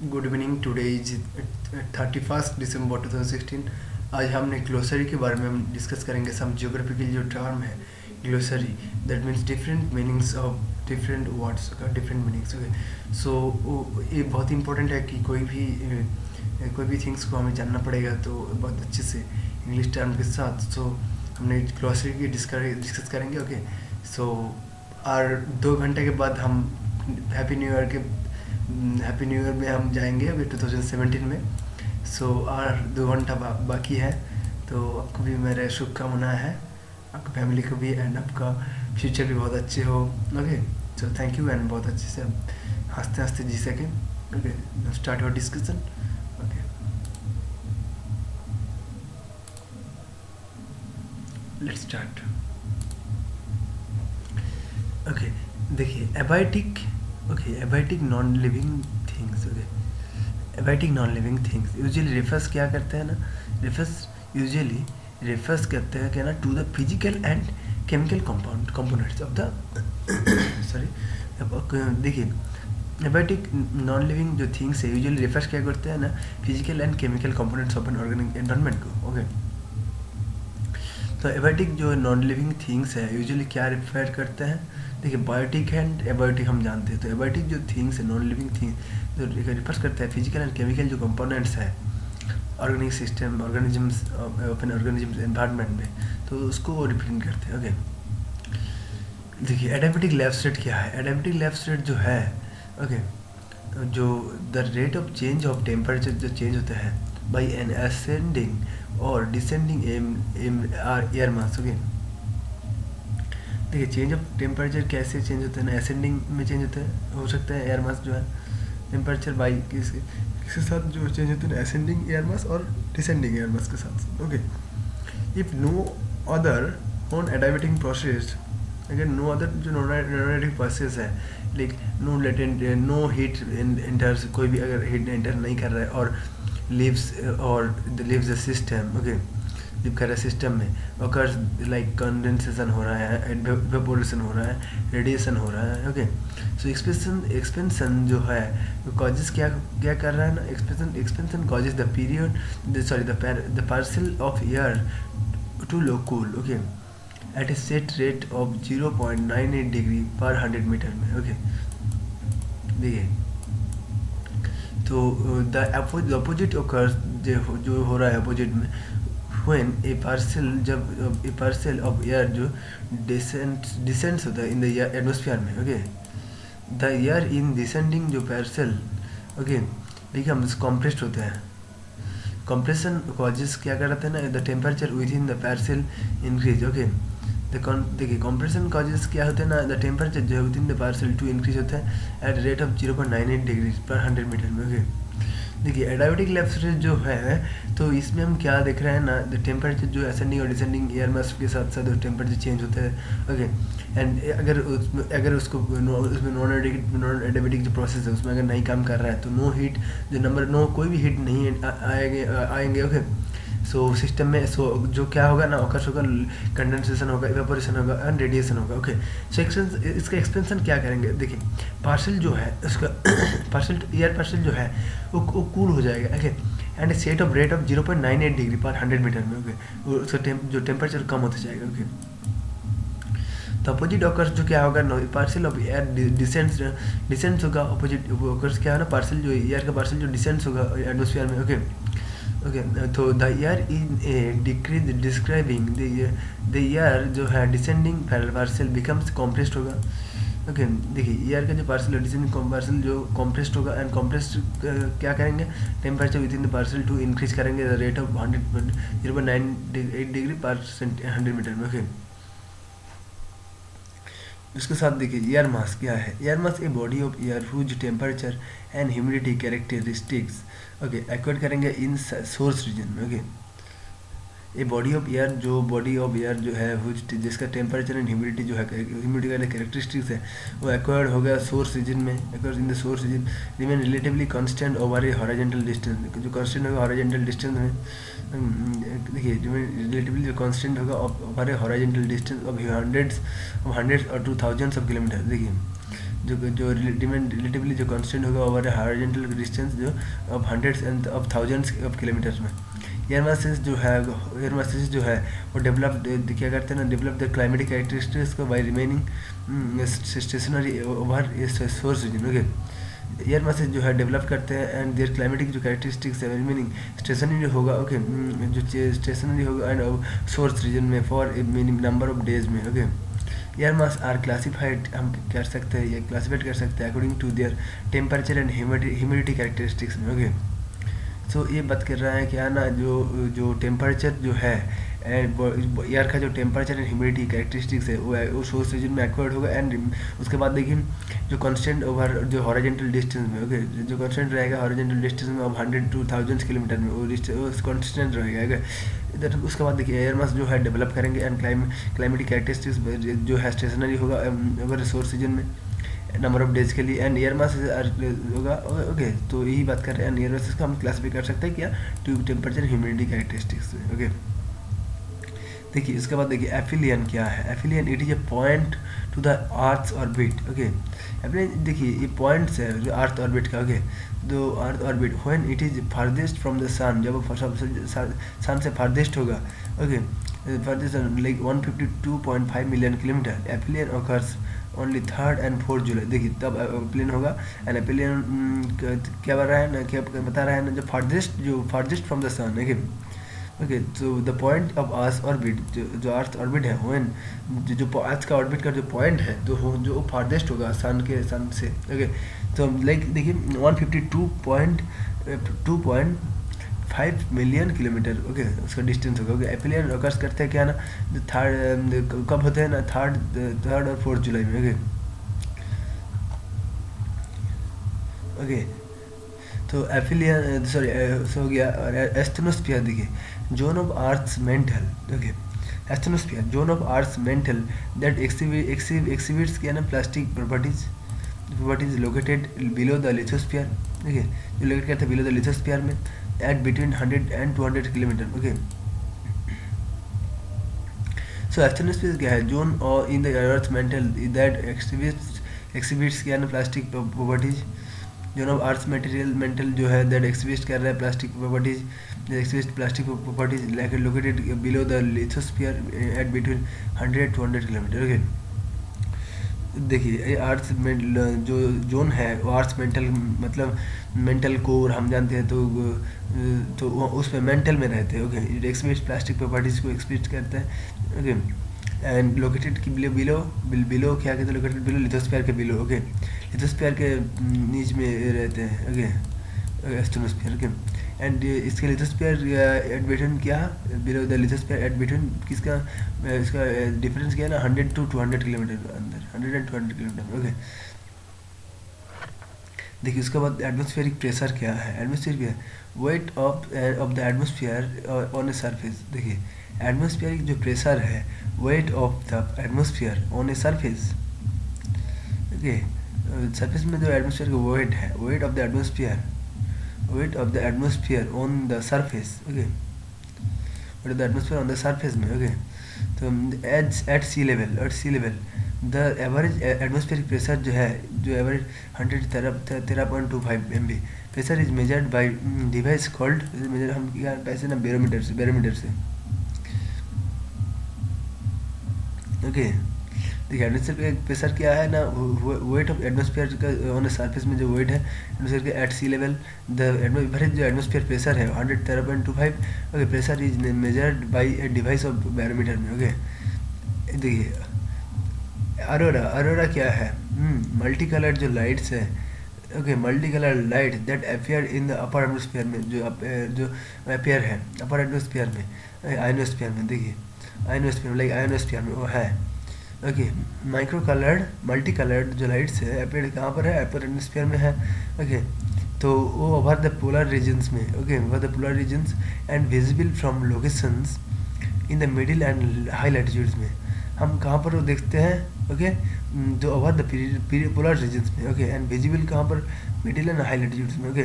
Good evening. Today is 31 दिसंबर 2016। आज हमने glossary के बारे में हम डिस्कस करेंगे। सम जियोग्राफिकल जो टर्म है glossary, that means different meanings of different words का डिफरेंट मीनिंग्स। ओके, सो ये बहुत इंपॉर्टेंट है कि कोई भी थिंग्स को हमें जानना पड़ेगा तो बहुत अच्छे से इंग्लिश टर्म के साथ। सो हमने ग्लोसरी की डिस्कस करेंगे। ओके, सो और 2 घंटे के बाद हम हैप्पी न्यू ईयर के हैप्पी न्यू ईयर में हम जाएंगे अभी 2017 में। सो और 2 घंटा बाकी है, तो आपको भी मेरे शुभकामनाएं हैं, आपकी फैमिली को भी, एंड आपका फ्यूचर भी बहुत अच्छे हो। Okay, so thank you, and बहुत अच्छे से हंसते हंसते जी सकें। Okay, start your discussion. Okay, let's start. Okay, देखिए abiotic. Okay, abiotic non living things. Okay, abiotic non living things usually refers क्या करते हैं ना, यूजुअली रेफर्स करते हैं क्या ना, to the physical and chemical components of the sorry. देखिए एबायोटिक नॉन लिविंग जो थिंग्स है यूजुअली रेफर्स क्या करते हैं ना, physical and chemical components of an organic environment को। ओके, तो एबायोटिक जो नॉन लिविंग थिंग्स है यूजुअली क्या रेफर करते हैं। देखिए बायोटिक एंड एबायोटिक हम जानते हैं, तो एबायोटिक जो थिंग्स है नॉन लिविंग थिंग्स जो रिफर्स करता है फिजिकल एंड केमिकल जो कंपोनेंट्स है organic system organisms open organisms environment में, तो उसको वो रिप्रेजेंट करते हैं। ओके, देखिए एडामेटिक लाइफ रेट क्या है। एडामेटिक लाइफ रेट जो है, ओके, जो the rate of change of temperature जो चेंज होता है बाई एन असेंडिंग और डिसेंडिंग एयर मास। ओके, देखिए चेंज ऑफ टेम्परेचर कैसे चेंज होता है ना, असेंडिंग में चेंज होता है, हो सकता है एयर मास जो है टेम्परेचर बाई किसके साथ जो चेंज होता है ना, असेंडिंग एयर मास और डिसेंडिंग एयर मास के साथ। Okay, if no other on adiabatic process, अगर नो अदर जो नॉन एडामेटिक प्रोसेस है, like no latent no heat enters, कोई भी अगर हीट एंटर नहीं कर रहा है और lives the system. Okay, live कर रहा है सिस्टम में, अकर्स लाइक कंडेंसेशन हो रहा है, इवेपोरेशन हो रहा है, रेडिएशन हो रहा है। ओके, सो एक्सपेंशन जो है कॉजेज क्या क्या कर रहा है ना, expansion causes the period sorry the parcel of air to low cool. Okay, at a set rate of 0.98 degree per 100 metre में। ओके, देखिए तो द अपोजिट occurs जो हो रहा है अपोजिट में, when a parcel जब a parcel of air जो descends होता है in the atmosphere में। Okay, the air in descending जो parcel, ओके, becomes compressed होता है। compression causes क्या करता है ना, the temperature within the parcel increase। Okay, देखिए compression causes क्या होता है ना, the temperature जो है within the parcel to increase होता है at rate of 0.98 degree per 100 metre में। ओके, देखिए एडायोटिक लाइफ रेट जो है, तो इसमें हम क्या देख रहे हैं ना, द टेम्परेचर जो असेंडिंग और डिसेंडिंग एयर मास के साथ साथ टेम्परेचर चेंज होता है। ओके, एंड अगर उसको उसमें नॉन एडायोटिक जो प्रोसेस है उसमें अगर नहीं काम कर रहा है तो नो हीट जो नंबर नो कोई भी हीट नहीं आएंगे। ओके, सो सिस्टम में जो क्या होगा ना, ऑकर्स होगा, कंडेंसेशन होगा, इवेपोरेशन होगा एंड रेडिएशन होगा। ओके, सो इसका एक्सपेंशन क्या करेंगे। देखिए पार्सल जो है उसका एयर पार्सल जो है वो कूल हो जाएगा। Okay, and set of rate of 0.98 degree per 100 metre में। ओके, उसका जो टेम्परेचर कम होता जाएगा। ओके, तो अपोजिट ऑकर्स जो क्या होगा, पार्सल ऑफ एयर डिसेंट्स होगा। अपोजिट ऑकर्स क्या है ना, पार्सल जो एयर का पार्सल जो डिसेंट्स होगा एटमोसफियर में। ओके, ओके, तो the air in a decrease describing the air जो है डिसेंडिंग पार्सल बिकम्स कॉम्प्रेस्ड होगा। ओके, देखिए ईयर का जो पार्सल है डिसेंडिंग पार्सल जो कॉम्प्रेस्ड होगा, एंड कॉम्प्रेस्ड क्या करेंगे, temperature within the parcel to increase करेंगे the rate of 0.98 degree per 100 metre में। ओके, उसके साथ देखिए एयर मास क्या है। Air mass a body of air whose temperature and humidity characteristics, okay, acquire करेंगे इन सोर्स रीजन में। Okay, a body of air जो है हुज जिसका टेम्परेचर एंड ह्यूमिडिटी जो है ह्यूमिडिटी का कैरेक्टरिस्टिक्स है वो एक्वायर्ड हो गया सोर्स रीजन में। Acquired in the source region remain relatively constant over a horizontal distance, जो कांस्टेंट होगा हॉरिजॉन्टल डिस्टेंस में। देखिए रिलेटिवली जो कांस्टेंट होगा over a horizontal distance of hundreds और 2000 ऑफ किलोमीटर। देखिए जो रिलेटिवली जो कांस्टेंट होगा ओवर हॉरिजॉन्टल डिस्टेंस जो of hundreds and of thousands of kilometres में। एयर मासेस जो है वो डेवलप क्या करते हैं ना, डेवलप द क्लाइमेटिक कैरेक्टरिस्टिक्स को by remaining stationary over source region. Okay, air masses जो है डेवलप करते हैं एंड देयर क्लाइमेटिक जो कैरेक्टरिस्टिक्स है मीनिंग स्टेशनरी होगा। ओके, जो स्टेशनरी होगा एंड सोर्स रीजन में for a number of days में। Okay, air mass are classified हम कर सकते हैं, ये क्लासिफाइड कर सकते हैं according to their temperature and humidity characteristics में। ओके, सो ये बात कर रहा है क्या ना, जो टेम्परेचर जो है एयर का जो टेम्परेचर एंड ह्यूमिडिटी कैरेक्टरिस्टिक्स है वो सोर्स रीजन में एक्वायर्ड होगा एंड उसके बाद देखिए जो कांस्टेंट ओवर जो हॉरिजॉन्टल डिस्टेंस में। ओके, जो कांस्टेंट रहेगा हॉरिजॉन्टल डिस्टेंस में अब 100 to 1000 किलोमीटर में वो कांस्टेंट रहेगा। इधर उसके बाद देखिए एयर मास जो है डेवलप करेंगे एंड क्लाइमेटिक कैरेक्टरिस्टिक्स जो है स्टेशनरी होगा ओवर सोर्स रीजन में नंबर ऑफ डेज के लिए एंड एयर मास होगा। ओके, तो यही बात कर रहे हैं एंड एयर मास को हम क्लासिफाई कर सकते हैं क्या, to temperature humidity characteristics. Okay, देखिए इसके बाद देखिए एफिलियन क्या है। Aphelion it is a point to the earth orbit. Okay, aphelion देखिए ये पॉइंट्स है जो अर्थ ऑर्बिट का। ओके, जो Earth orbit when it is farthest from the sun, जब वो सन से फारदेस्ट होगा। Okay, farthest like 152.5 million kilometre, aphelion occurs only 3rd and 4th July. देखिए तब एपिलियन होगा एंड एपिलियन क्या बता रहा है ना, क्या बता रहा है ना, जो farthest from the sun. Okay, तो the point of Earth orbit जो अर्थ ऑर्बिट है व्हेन जो अर्थ का ऑर्बिट का जो पॉइंट है जो फारदेस्ट होगा सन से। ओके, तो लाइक देखिए 152.5 मिलियन किलोमीटर। ओके, उसका डिस्टेंस होगा। ओके, एपिलियन ऑकर्स करते हैं क्या ना, थर्ड कब होते हैं ना, 3rd और 4th जुलाई में। ओके, ओके, तो एफिलियन हो गया। और एस्थनोस्फीयर देखिए zone of Earth's mantle. Okay, asthenosphere zone of Earth's mantle that exhibits क्या ना plastic properties located below the lithosphere. देखिए जो लोकेट करते हैं बिलो द लिथोस्फीयर में at between 100 and 200 kilometre. Okay, so asthenosphere क्या है, जोन और in the Earth mantle that exhibits क्या ना plastic properties, zone of Earth mantle जो है दैट एक्सिबिट कर रहा है plastic properties like located below the lithosphere at between 100 to 200 kilometre. Okay, देखिए ये अर्थ में जो जोन है वो अर्थ मेंटल मतलब मेंटल कोर हम जानते हैं, तो उस पर मेंटल में रहते हैं। Okay, it exhibits plastic properties को एक्सबिट करते हैं। ओके, एंड लोकेटेड की बिलो क्या कहते हैं, लोकेटेड बिलो लिथोस्फीयर के बिलो। ओके, लिथोस्फीयर के नीच में रहते हैं। Okay, asthenosphere. ओके, एंड इसके लिथोस्फीयर एट बिटवीन क्या below the lithosphere at between किसका इसका डिफरेंस क्या है ना 100 to 200 किलोमीटर अंदर, 100 and 200 किलोमीटर। ओके, देखिए उसके बाद एटमॉस्फेरिक प्रेशर क्या है। एटमॉस्फेयर क्या है, weight of the atmosphere on a surface. देखिए एटमॉस्फेरिक जो प्रेशर है, weight of the atmosphere on a surface. Okay, surface में जो एटमॉस्फेयर का वेट है, weight of the atmosphere on the surface. Okay, weight of the atmosphere on the surface में। Okay, तो at sea level the average atmospheric pressure जो है, जो average 13.25 MB pressure is measured by device called, measure हम क्या पैसे ना barometer से। ओके, देखिए एटमॉस्फेयर का प्रेशर क्या है ना, वेट ऑफ एटमॉस्फेयर का ऑन सरफेस में जो वेट है एटमॉस्फेयर के at sea level the average जो एटमॉस्फेयर प्रेशर है 113.25। Okay, pressure is measured by a device of barometer में। ओके, देखिए अरोरा क्या है, मल्टी कलर्ड जो लाइट्स है। Okay, multi colour light that appear in the upper atmosphere में, जो अपियर है अपर एटमॉस्फेयर में, आयनोस्फीयर में। देखिए आयनोस्फीयर में वो है। ओके, मल्टी कलर्ड जो लाइट्स है अपियर कहाँ पर है, अपर एटमॉस्फेयर में है। ओके, तो वो ओवर द पोलर रीजन्स में। Okay, over the polar regions and visible from locations in the middle and high latitudes में। हम कहाँ पर वो देखते हैं। ओके, जो ओवर द पोलर रीजन्स में। ओके, एंड विजिबल कहाँ पर, मिडिल एंड हाई लैटिट्यूड्स में। Okay,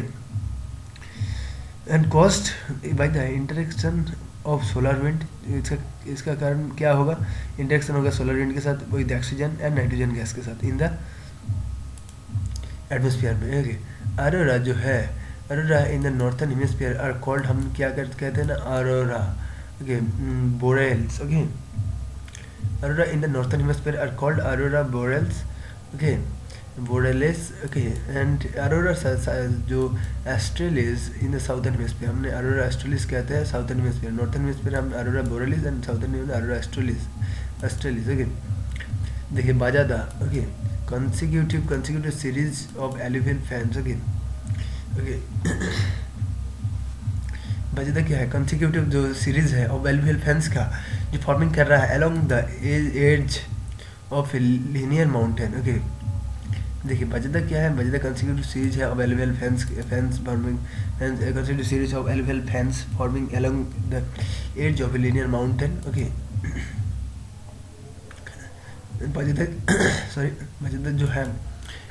and caused by the interaction of solar wind. इसका कारण क्या होगा, इंटरेक्शन होगा सोलर विंड के साथ with oxygen and nitrogen gas के साथ इन द एटमोसफियर में, ओके। अरोरा जो है, aurora in the northern hemisphere are called, हम क्या कहते हैं ना, aurora, okay, borealis, okay. Aurora in the northern hemisphere are called aurora borealis, okay, borealis, okay. And aurora जो australis in the southern hemisphere, हमने aurora एस्ट्रेलिस कहते हैं southern hemisphere, northern hemisphere हम अरोरा बोरेलिस एंड साउथर्न में Arora australis, okay. देखिए bajada, okay, consecutive series of alluvial fans, okay, okay. Bajada क्या है, consecutive जो सीरीज है ऑफ एलुवियल फैंस का, जो फॉर्मिंग कर रहा है along the edge of a linear mountain, okay. देखिए बाजादा क्या है, बाजादा consecutive सीरीज है of alluvial fans forming, consecutive series of alluvial fans forming along the edge of a linear mountain, okay. Bajada जो है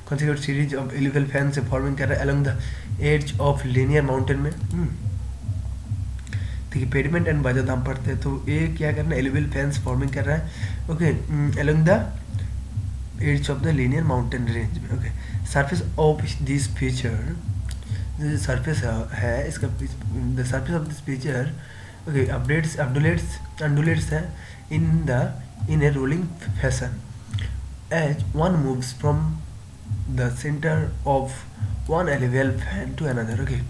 consecutive series of alluvial fans से forming कर रहा है along the edge of linear mountain में। देखिए pediment and बाजादा हम पढ़ते हैं, तो ये क्या करना है, एलुवियल फैंस फॉर्मिंग कर रहा है, okay, along the edge of the linear mountain range में, okay. Surface of this feature, जो सरफेस है इसका, the surface of this feature, okay, undulates है in a rolling fashion as one moves from the center of one alluvial fan to another, okay,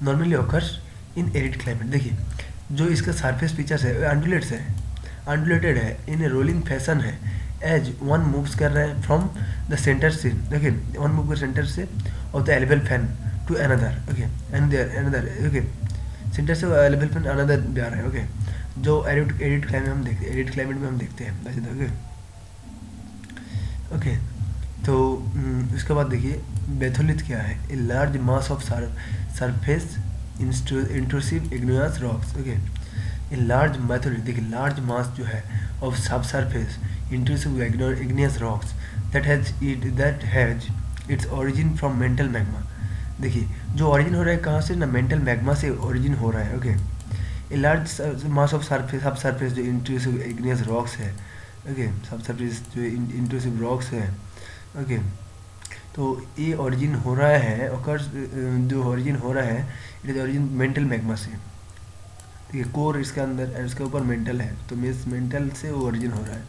normally occurs in arid climate। देखिए जो इसका surface features है undulated है in a rolling fashion है, as one moves कर रहे हैं from the centre से, देखिए वन मूव कर सेंटर से of the alluvial fan to another, okay, another, okay, centre से एलुवियल फैन अनदर जा रहा है, ओके। जो एरिड क्लाइमेट में हम देखते हैं, ओके, ओके। तो उसके बाद देखिए बेथोलिथ क्या है, a large mass of surface intrusive igneous rocks, okay, a large batholith, देखिए लार्ज मास जो है of subsurface intrusive igneous rocks that has its origin from mantle magma. देखिए जो ओरिजिन हो रहा है कहाँ से ना, मेंटल मैग्मा से ओरिजिन हो रहा है, okay. A large mass of सब सरफेस जो इंट्रूसिव इग्नियस रॉक्स है, ओके, सब सरफेस जो इंट्रूसिव रॉक्स है, ओके। तो ये ओरिजिन हो रहा है, जो ओरिजिन हो रहा है it is origin mental magma से, देखिए कोर इसके अंदर और इसके ऊपर मेंटल है, तो मीन्स मेंटल से वो ओरिजिन हो रहा है।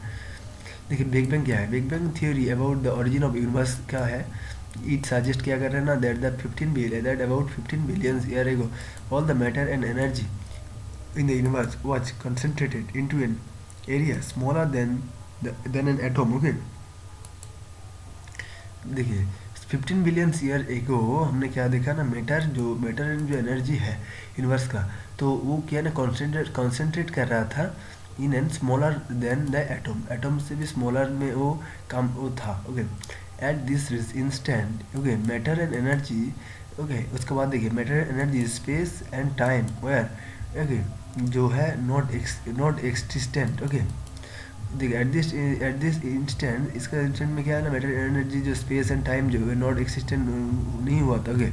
देखिए बिग बैंग क्या है, big bang theory about the origin of universe क्या है, इट सजेस्ट क्या कर रहे हैं ना, that about 15 billion year ago all the matter and energy in the universe was concentrated into an area smaller than an atom, okay। देखिए 15 billion year ago हमने क्या देखा ना, मैटर जो एनर्जी है यूनिवर्स का, तो वो क्या ना कॉन्सेंट्रेट कर रहा था in an smaller than the atom से भी स्मॉलर में वो था, okay. At this instant, okay, matter and energy, okay. उसके बाद देखिए matter and energy space and time where, okay, जो है नॉट एक्सिस्टेंट, ओके। देखिए एट दिस इंस्टेंट, इसका इंस्टेंट में क्या है ना, मैटर एनर्जी जो स्पेस एंड टाइम जो है नॉट एक्सिस्टेंट नहीं हुआ था, ओके,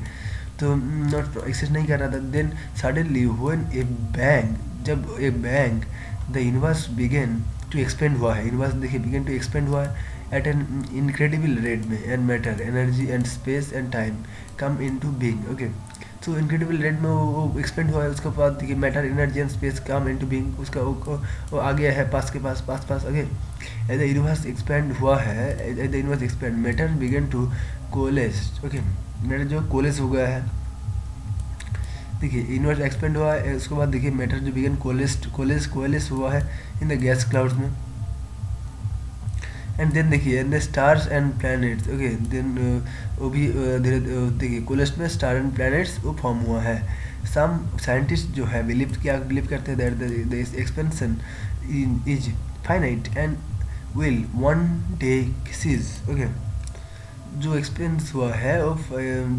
तो नॉट एक्सिस्ट नहीं कर रहा था। Then suddenly when a bang, जब a bang the universe began to expand हुआ है, यूनिवर्स देखिए बिगेन टू एक्सपेंड हुआ है एट एन इनक्रेडिबल रेट में, and matter energy and space and time come into being, okay. तो incredible rate में वो एक्सपेंड हुआ है, उसके बाद देखिए matter energy and space come into being, उसका वो आ गया है पास के पास, okay. As the universe expand हुआ है, as the universe expand matter began to coalesce, okay, matter जो कोलेस हो गया है, देखिए यूनिवर्स एक्सपेंड हुआ है, उसके बाद देखिए मैटर जो बिगन कोलेस हुआ है इन द गैस क्लाउड्स में, एंड देन देखिए and the stars and planets, okay. Then वो भी धीरे देखिए कोलेस्ट में स्टार एंड प्लैनेट्स वो फॉर्म हुआ है। सम साइंटिस्ट जो है बिलीव करते हैं that the expansion is finite and will one day cease, okay. जो एक्सपेंस हुआ है वो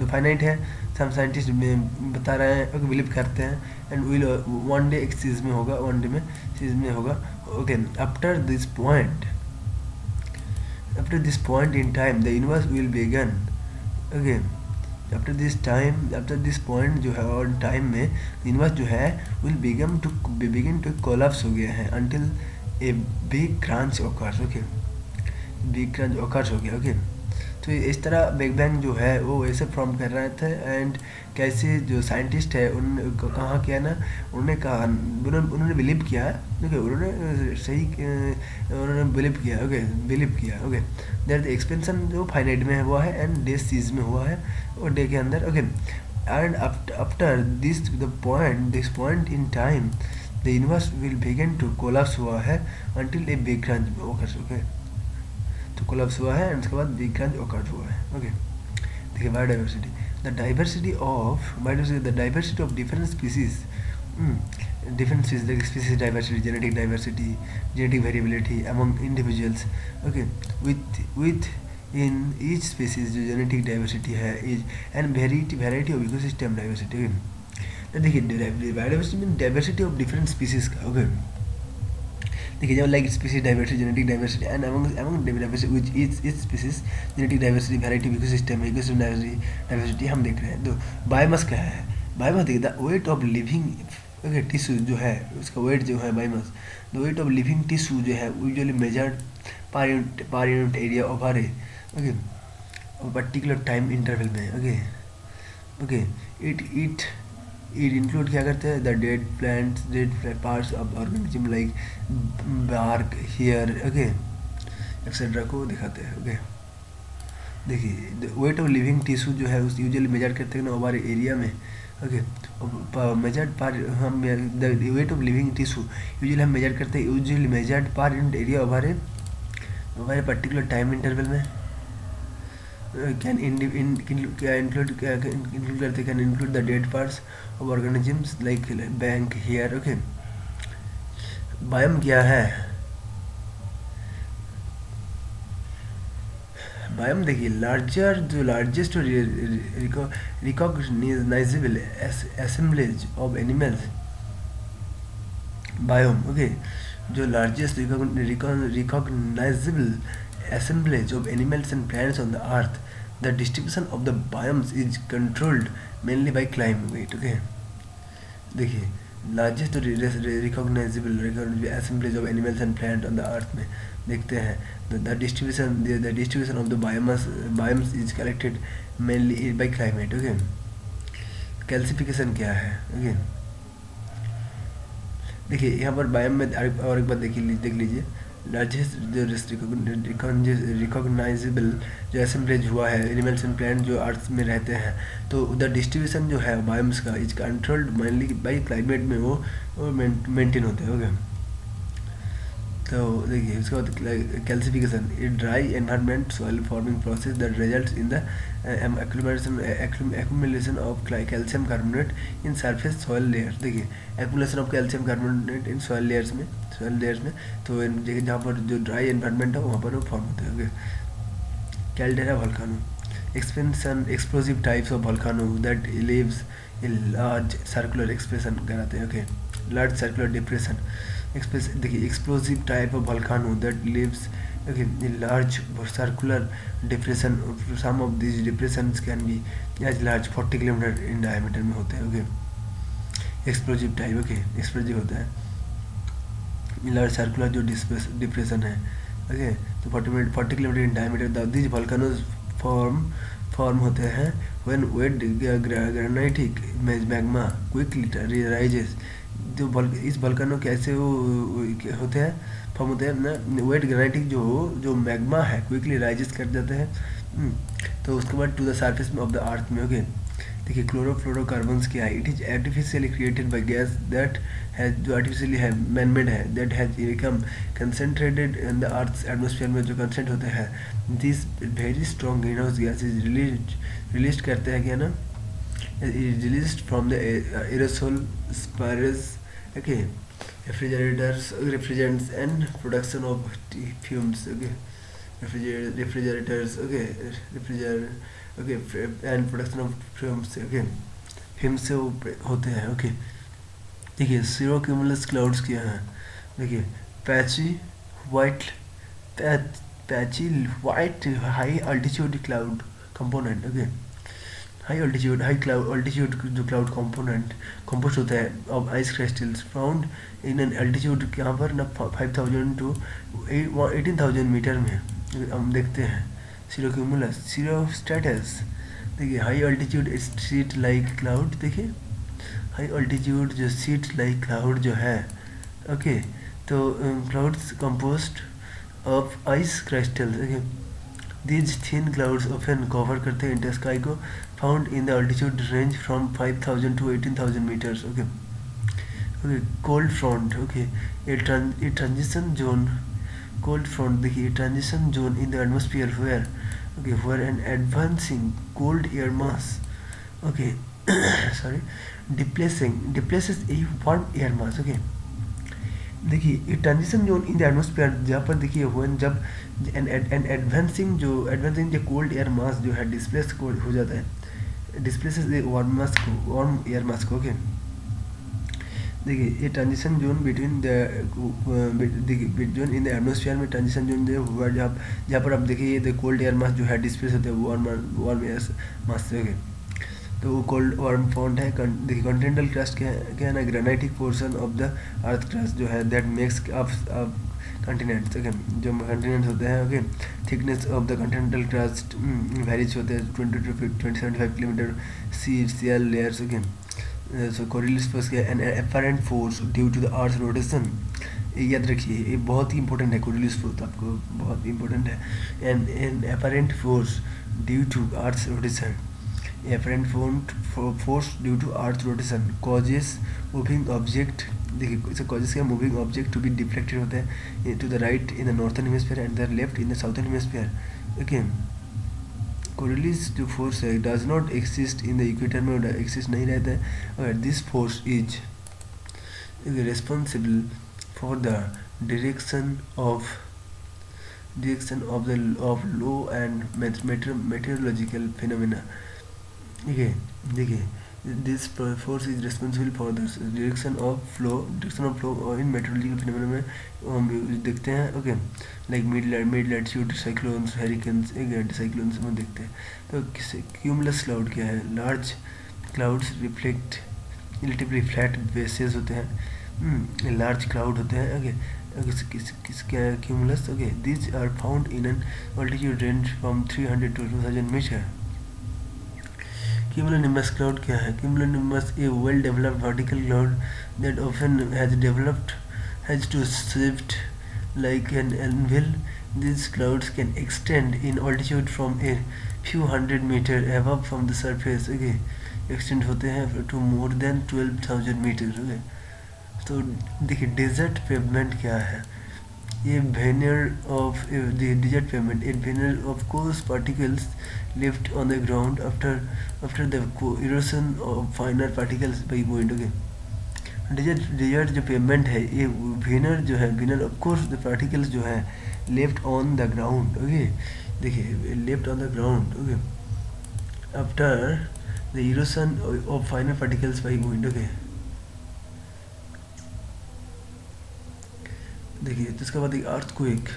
फाइनाइट है, सम साइंटिस्ट बता रहे हैं, ओके, बिलीव करते हैं, and will one day cease में होगा, okay. After this point in time the universe will begin, okay। after this point जो है और टाइम में यूनिवर्स जो है will begin to collapse हो गया है until a big crunch occurs, okay, हो गया, ओके। तो इस तरह बिग बैंग जो है वो ऐसे फॉर्म कर रहे थे। एंड कैसे जो साइंटिस्ट है उन कहाँ किया ना, उन्होंने कहा, उन्होंने बिलीव किया, ओके, उन्होंने सही उन्होंने बिलीव किया, ओके, बिलीव किया, ओके, दैट एक्सपेंशन जो फाइनाइट में हुआ है एंड डे सीज में हुआ है और डे के अंदर, okay, and after this point in time the universe will begin to collapse हुआ है until a big crunch occurs, okay, तो कोलैप्स हुआ है एंड उसके बाद बिग क्रंच ओकर्स हुआ है, ओके। देखिए biodiversity, the diversity of different species, different species like species diversity, genetic variability among individuals, okay, with in each species जो genetic diversity है is and variety of ecosystem diversity, okay। तो देखिए biodiversity means diversity of different species का, okay। देखिए जब like species diversity, genetic diversity and among diversity which etch species genetic diversity, variety of ecosystem diversity हम देख रहे हैं। तो बायोमास क्या है? बायोमास देखिए the weight of living, okay, tissue जो है उसका वेट जो है biomass, the weight of living tissue जो है usually measured per unit area of or, okay, particular time interval में, ओके, ओके, इट इंक्लूड क्या करते हैं, the dead plants, dead parts of organism like bark, hair, okay, etcetera को दिखाते हैं, okay. देखिए वेट ऑफ लिविंग टिश्यू जो है उस यूजुअली मेजर करते हैं ना हमारे एरिया में, ओके, मेजर्ड पर हम the weight of living tissue usually हम मेजर करते हैं, usually measured per unit area हमारे पर्टिकुलर टाइम इंटरवल में, can include the dead parts of organisms like bank here, okay। Biome क्या है? बायोम देखिए largest recognisable assemblage of animals, biome, okay, जो largest recognisable assemblage of animals and plants on the earth. The distribution of the biomes is controlled mainly by climate, okay। देखिए largest recognisable assemblage of animals and plants on the earth में देखते हैं the distribution of the biomes is collected mainly by climate, okay। Calcification क्या है, okay। देखिए यहाँ पर biome में और एक बार देख लीजिए, लार्जेस्ट जो रिकॉग्नाइजेबल जो असेंबलेज हुआ है एनिमल्स एंड प्लांट जो अर्थ में रहते हैं, तो उधर डिस्ट्रीब्यूशन जो है बायोम्स का is controlled mainly by climate में वो मेंटेन होते हैं, ओके। तो देखिए उसके बाद calcification, a dry environment soil forming process that results in the accumulation of calcium carbonate in surface soil layers। देखिए accumulation of calcium carbonate in soil layers में तो जहाँ पर जो ड्राई एनवायरनमेंट है वहाँ पर वो फॉर्म होते हैं, okay. Caldera volcano, explosive types of volcano that leaves a large circular expression कराते हैं, ओके, लार्ज सर्कुलर डिप्रेशन, देखिए explosive type of volcano that leaves, okay, a large circular depression, some of these depressions can be as large 40 kilometre in diameter में होते हैं, okay। Explosive type, okay, explosive होता है, large circular जो depression है, okay, तो 40 kilometre in diameter. These volcanoes form होते हैं when wet granitic magma quickly rises. जो इस वोल्केनो कैसे वो होते हैं, फॉर्म होते हैं ना, वेट ग्रेनाइटिक जो मैग्मा है क्विकली राइजेस कर जाते हैं, तो उसके बाद to the surface of the earth में, ओके। देखिए क्लोरोफ्लोरोकार्बन्स क्या है, it is artificially created by gas that has, जो आर्टिफिशियली है मैन मेड है, that has become concentrated in the earth's atmosphere में जो कंसेंट होते हैं, this very strong greenhouse gas is release करते हैं क्या ना, release from the aerosol spirals, okay, refrigerants and production of fumes, okay, refrigerators, okay, and production of fumes, okay, fumes से वो होते हैं, okay। देखिए cirrocumulus clouds क्या हैं, देखिए patchy white high altitude cloud component, okay, high altitude जो cloud component compost होता है of ice crystals found in N altitude यहाँ पर ना 5000 to 18,000 मीटर में हम देखते हैं, सीरोक्यूमुलस, सीरोस्ट्रेटस देखिए high altitude sheet like cloud, देखिए हाई अल्टीट्यूड जो सीट लाइक क्लाउड जो है, ओके, तो clouds composed of ice crystals, okay, these thin clouds often cover करते हैं इंटर स्काई को, found in the altitude range from 5000 to 18,000 metres, okay, okay, cold front, okay, a transition zone, cold front देखिए transition zone in the atmosphere where, okay, where an advancing cold air mass, okay, sorry, displaces a warm air mass, okay, देखिए ये transition zone in the atmosphere जहाँ पर देखिए when जब N advancing जो cold air mass जो है displace हो जाता है, डिस्प्लेसेस वार्म एयर मास को, ओके, देखिए ये transition zone between the zone in the atmosphere में ट्रांजिशन जोन जो हुआ जहाँ पर आप देखिए ये कोल्ड एयर मास जो है डिस्प्लेस होते हैं वार्म एयर मास से, ओके, तो वो कोल्ड वार्म फॉन्ट है। देखिए कॉन्टिनेंटल क्रस्ट क्या है ना, granitic portion of the Earth crust जो है that makes up continents, okay, जो कॉन्टिनेंट्स होते हैं, okay, thickness of the continental crust varies होते हैं 20 to 25 kilometre, sial layers, okay, so Coriolis force क्या है, an apparent force due to the Earth rotation, याद रखिए ये बहुत ही इंपॉर्टेंट है, कोरियलिस फोर्स आपको बहुत इंपॉर्टेंट है, an apparent force due to Earth rotation, efferent force due to Earth rotation causes moving object, देखिए इसे कॉजेस क्या, moving object to be deflected होता है to the right in the northern hemisphere and the left in the southern hemisphere, okay, Coriolis जो force है does not exist in the equator में exist नहीं रहता है, और this force is responsible for the direction of low and meteorological phenomena, ठीक है, देखिए this force is responsible for the direction of flow और इन मेट्रोलॉजिकल फिनोमेना में हम देखते हैं, okay, like mid latitude cyclones, hurricanes, cyclones में देखते हैं। तो क्यूमुलस क्लाउड क्या है, large clouds reflect relatively flat bases होते हैं, लार्ज क्लाउड होते हैं, ओके, क्या है cumulus, okay, these are found in an altitude range from 300 to 2000 metre. Cumulonimbus cloud क्या है, cumulonimbus a well developed vertical cloud that often has to shift like an anvil. These clouds can extend in altitude from a few hundred meter above from the surface, okay, extend होते हैं to more than 12,000 meters, okay, तो देखिए desert pavement क्या है, ये veneer of the desert pavement, a veneer of coarse particles left on the ground after the erosion of finer particles by wind, okay, desert जो pavement है ये veneer जो है, veneer of coarse the particles जो है left on the ground, okay, देखिए left on the ground, okay, after the erosion of finer particles by wind, okay, देखिए तो इसके बाद एक earthquake,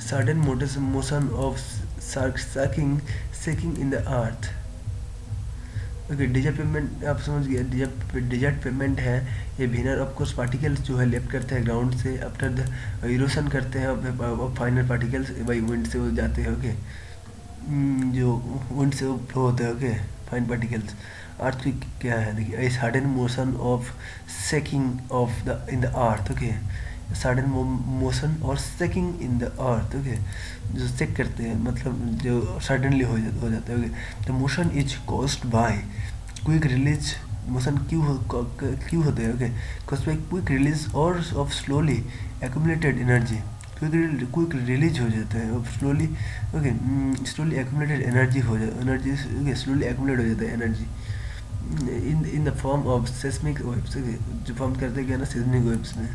sudden motion of shaking in the earth, okay, desert pavement आप समझ गए, डिजर्ट पेमेंट है ये विनर ऑफ कोर्स पार्टिकल्स जो है लेफ्ट करते हैं ग्राउंड से, आफ्टर द इरोशन करते हैं फाइनल पार्टिकल्स बाई विंड से वो जाते हैं, ओके, जो विंड से वो फ्लो होते हैं, ओके, फाइन पार्टिकल्स। अर्थक्वेक क्या है, देखिए a sudden motion of shaking of the in the earth, okay, sudden motion और सेकिंग इन द अर्थ, ओके, जो सेक करते हैं मतलब जो सडनली हो जाता है, okay, the motion is caused by quick release, motion क्यों होते हैं, okay, caused by quick release और of slowly accumulated energy, quick release हो जाता है और slowly, okay, slowly accumulated energy okay, slowly accumulate हो जाता है energy in the form of seismic waves, okay, जो फॉर्म करते हैं क्या ना सेस्मिक वेव्स में,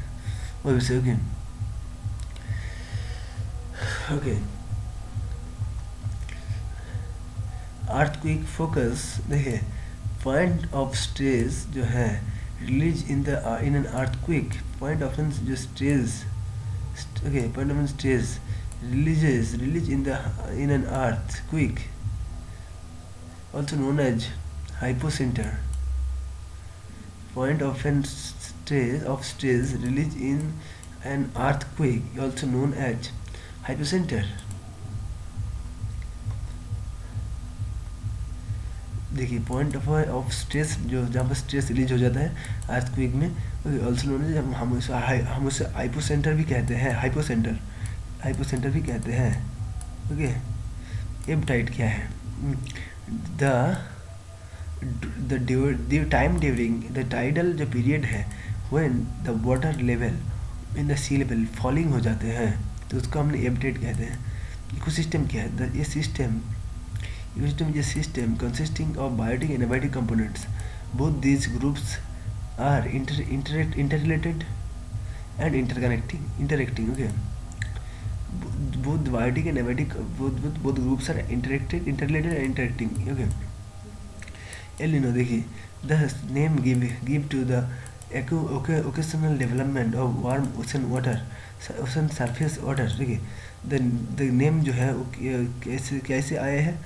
वैसे, ओके, ओके, अर्थक्वेक फोकस देखिए पॉइंट ऑफ स्ट्रेस जो है release in an earthquake, point of जो stress, okay, point of stress release in an earthquake also known as hypocenter, point of stress released in an earthquake also known as hypocenter, देखिए point of stress जो जहाँ पर stress release हो जाता है earthquake में, also known as, हम उसे हाइपो सेंटर भी कहते हैं, हाइपो सेंटर भी कहते हैं। ओके, एब टाइड क्या है? The the time during the tidal जो पीरियड है when the water level in the sea level falling हो जाते हैं, तो उसको हमने एब टाइड कहते हैं। इकोसिस्टम क्या है? ये system ecosystem is a system consisting of biotic and abiotic components. Both these groups are interrelated and interacting. Okay, both biotic and abiotic, both groups are interrelated and interacting. Okay, El Nino देखिए, the name give to the occasional development of warm ocean surface water. देखिए, the name जो है कैसे आया है?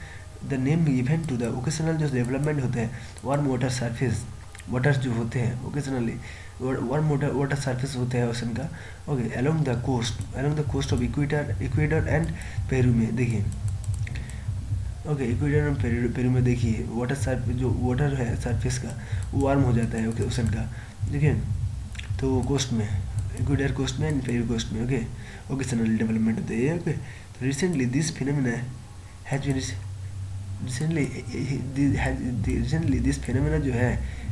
The name given to the occasional जो development होते हैं वार्म वाटर सरफेस, वाटर्स जो होते हैं ओकेशनली वार्म वाटर सरफेस होते हैं ओशन का। Okay, along the coast of Ecuador and Peru में। देखिए ओके, इक्वेटर एंड पेरू में देखिए जो वाटर है सरफेस का वो वार्म हो जाता है ओशन का। देखिए, तो कोस्ट में, इक्वेटर कोस्ट में एंड पेरू कोस्ट में। ओके, ओकेशनल डेवलपमेंट होते हैं। ओके, तो recently this phenomena has been recently this phenomena जो है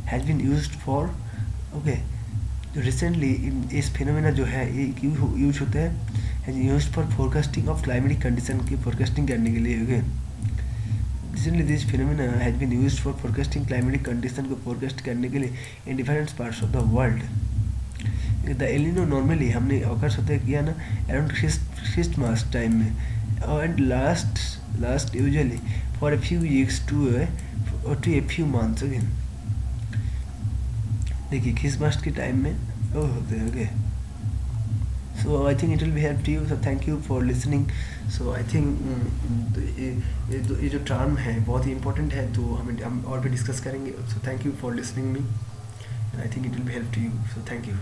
has been used for, okay, recently इस phenomena जो है ये क्यों यूज होते हैं? has used for forecasting of climatic condition की forecasting करने के लिए। okay, recently this phenomena has been used for forecasting climatic condition को forecast करने के लिए in different parts of the world. the El Nino normally हमने occurs होते किया ना around Christmas टाइम में, and last usually for a few weeks to a few months. again देखिए क्रिसमस के टाइम में वो होते हैं। Okay, so I think it will be help to you, so thank you for listening. So I think ये जो term है बहुत ही इंपॉर्टेंट है, तो हम और भी डिस्कस करेंगे। So thank you for listening me, I think it will be help to you, so thank you.